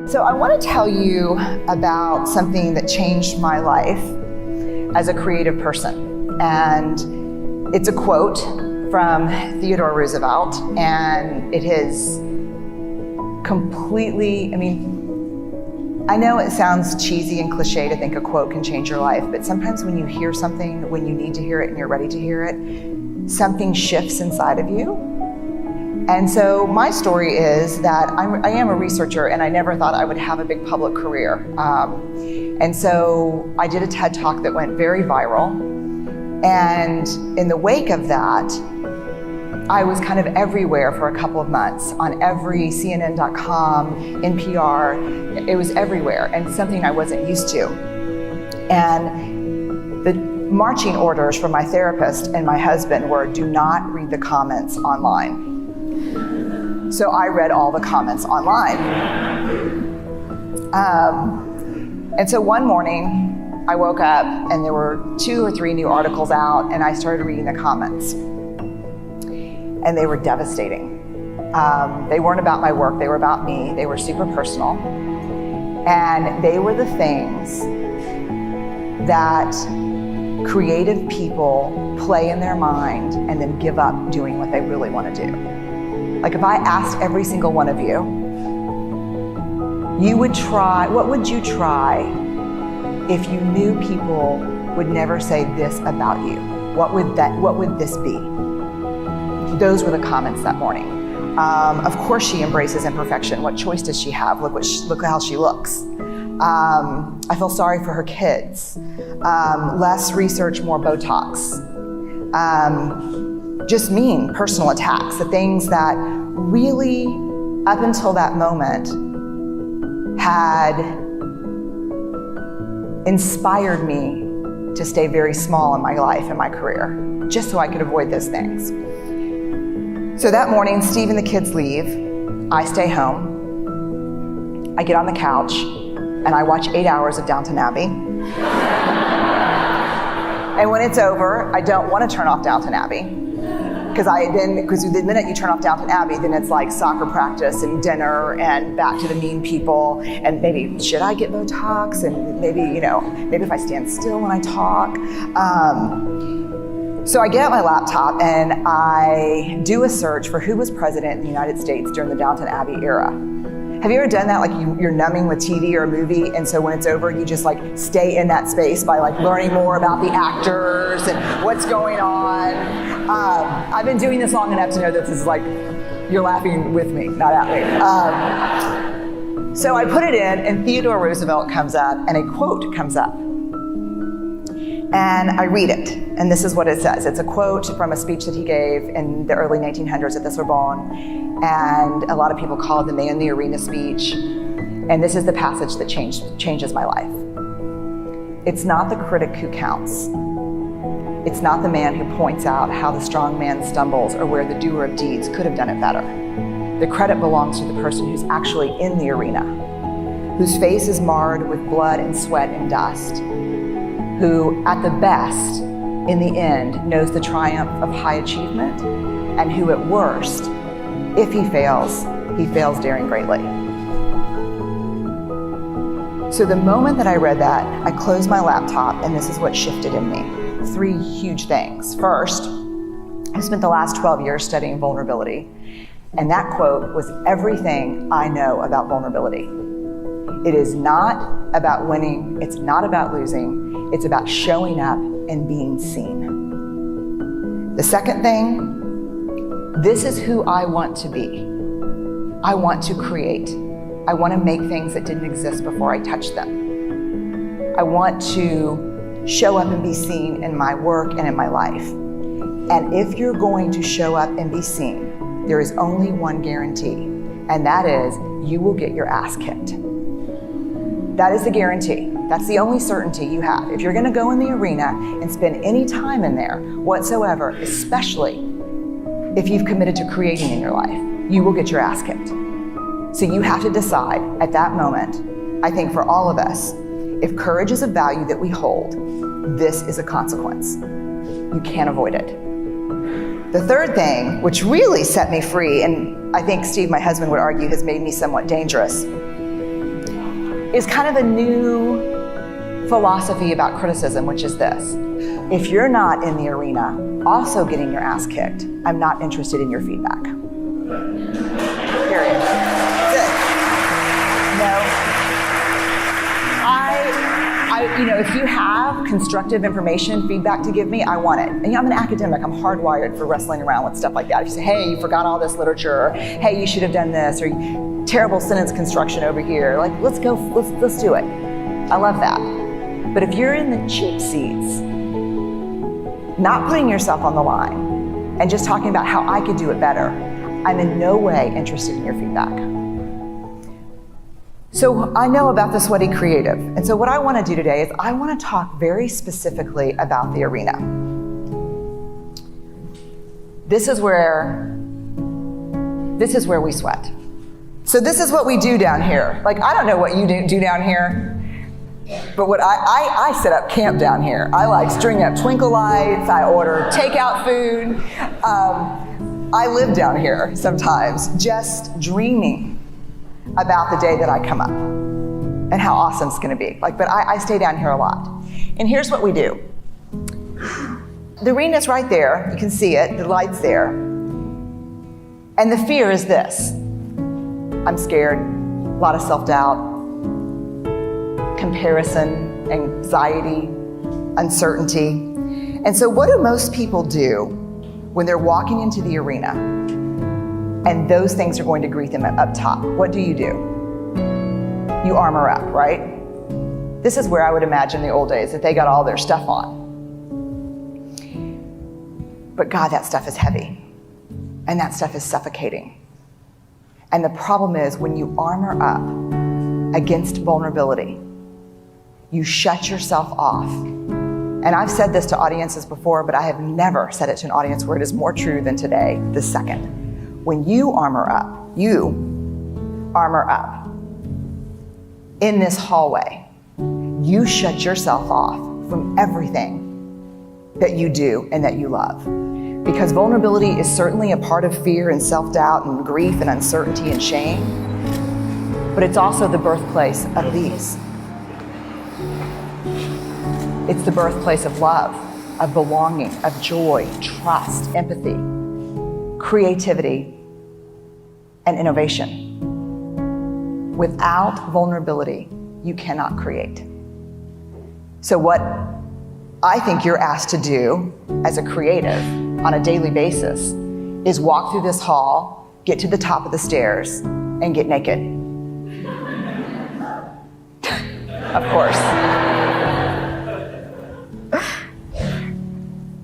So I want to tell you about something that changed my life as a creative person. And it's a quote from Theodore Roosevelt, and it has completely, I know it sounds cheesy and cliche to think a quote can change your life, but sometimes when you hear something, when you need to hear it and you're ready to hear it, something shifts inside of you. And so my story is that I am a researcher, and I never thought I would have a big public career. And so I did a TED Talk that went very viral. And in the wake of that, I was kind of everywhere for a couple of months, on every CNN.com, NPR. It was everywhere, and something I wasn't used to. And the marching orders from my therapist and my husband were, do not read the comments online. So I read all the comments online. And so one morning, I woke up and there were 2 or 3 new articles out, and I started reading the comments. And they were devastating. They weren't about my work, they were about me. They were super personal. And they were the things that creative people play in their mind and then give up doing what they really want to do. Like if I asked every single one of you, what would you try if you knew people would never say this about you? What would this be? Those were the comments that morning. Of course she embraces imperfection. What choice does she have? Look how she looks. I feel sorry for her kids. Less research, more Botox. Just mean personal attacks, the things that really, up until that moment, had inspired me to stay very small in my life and my career, just so I could avoid those things. So that morning, Steve and the kids leave. I stay home. I get on the couch and I watch 8 hours of Downton Abbey. And when it's over, I don't want to turn off Downton Abbey. Because the minute you turn off Downton Abbey, then it's like soccer practice and dinner and back to the mean people, and maybe should I get Botox, and maybe if I stand still when I talk. So I get out my laptop and I do a search for who was president in the United States during the Downton Abbey era. Have you ever done that? Like you're numbing with TV or a movie, and so when it's over, you just like stay in that space by like learning more about the actors and what's going on. I've been doing this long enough to know that this is like, you're laughing with me, not at me. So I put it in, and Theodore Roosevelt comes up, and a quote comes up. And I read it, and this is what it says. It's a quote from a speech that he gave in the early 1900s at the Sorbonne, and a lot of people call it the Man in the Arena speech. And this is the passage that changes my life. It's not the critic who counts. It's not the man who points out how the strong man stumbles or where the doer of deeds could have done it better. The credit belongs to the person who's actually in the arena, whose face is marred with blood and sweat and dust, who, at the best, in the end, knows the triumph of high achievement, and who, at worst, if he fails daring greatly. So the moment that I read that, I closed my laptop, and this is what shifted in me. 3 huge things. First, I spent the last 12 years studying vulnerability, and that quote was everything I know about vulnerability. It is not about winning, it's not about losing, it's about showing up and being seen. The second thing, this is who I want to be. I want to create. I want to make things that didn't exist before I touched them. I want to show up and be seen in my work and in my life. And if you're going to show up and be seen, there is only one guarantee, and that is you will get your ass kicked. That is the guarantee. That's the only certainty you have. If you're going to go in the arena and spend any time in there whatsoever, especially if you've committed to creating in your life, you will get your ass kicked. So you have to decide at that moment, I think for all of us, if courage is a value that we hold, this is a consequence. You can't avoid it. The third thing, which really set me free, and I think Steve, my husband, would argue has made me somewhat dangerous, is kind of a new philosophy about criticism, which is this. If you're not in the arena also getting your ass kicked, I'm not interested in your feedback. Period. That's it. No. If you have constructive information, feedback to give me, I want it. And I'm an academic, I'm hardwired for wrestling around with stuff like that. If you say, hey, you forgot all this literature, or hey, you should have done this, or terrible sentence construction over here, like, let's go, let's do it. I love that. But if you're in the cheap seats, not putting yourself on the line, and just talking about how I could do it better, I'm in no way interested in your feedback. So I know about the sweaty creative. And so what I want to do today is I want to talk very specifically about the arena. This is where we sweat. So this is what we do down here. Like, I don't know what you do down here, but what I set up camp down here. I like string up twinkle lights, I order takeout food. I live down here sometimes just dreaming about the day that I come up and how awesome it's gonna be. But I stay down here a lot. And here's what we do. The arena's right there, you can see it, the light's there. And the fear is this. I'm scared, a lot of self-doubt, comparison, anxiety, uncertainty. And so what do most people do when they're walking into the arena and those things are going to greet them up top? What do? You armor up, right? This is where I would imagine the old days that they got all their stuff on. But God, that stuff is heavy and that stuff is suffocating. And the problem is when you armor up against vulnerability, you shut yourself off. And I've said this to audiences before, but I have never said it to an audience where it is more true than today, this second. When you armor up in this hallway, you shut yourself off from everything that you do and that you love. Because vulnerability is certainly a part of fear and self-doubt and grief and uncertainty and shame, but it's also the birthplace of these. It's the birthplace of love, of belonging, of joy, trust, empathy, creativity, and innovation. Without vulnerability, you cannot create. So what I think you're asked to do as a creative on a daily basis is walk through this hall, get to the top of the stairs, and get naked. Of course.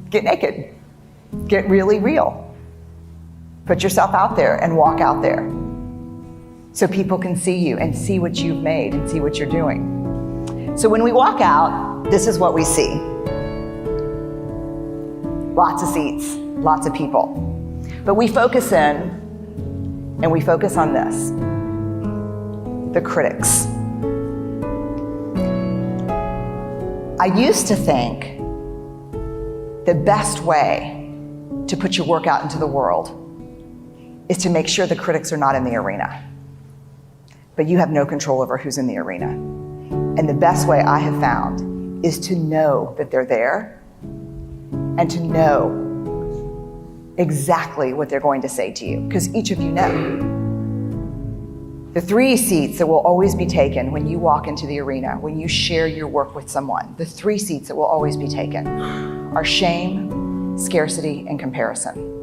Get naked. Get really real. Put yourself out there and walk out there so people can see you and see what you've made and see what you're doing. So when we walk out, this is what we see. Lots of seats, lots of people. But we focus in and we focus on this, the critics. I used to think the best way to put your work out into the world is to make sure the critics are not in the arena. But you have no control over who's in the arena. And the best way I have found is to know that they're there and to know exactly what they're going to say to you, because each of you know. The 3 seats that will always be taken when you walk into the arena, when you share your work with someone, the 3 seats that will always be taken are shame, scarcity, and comparison.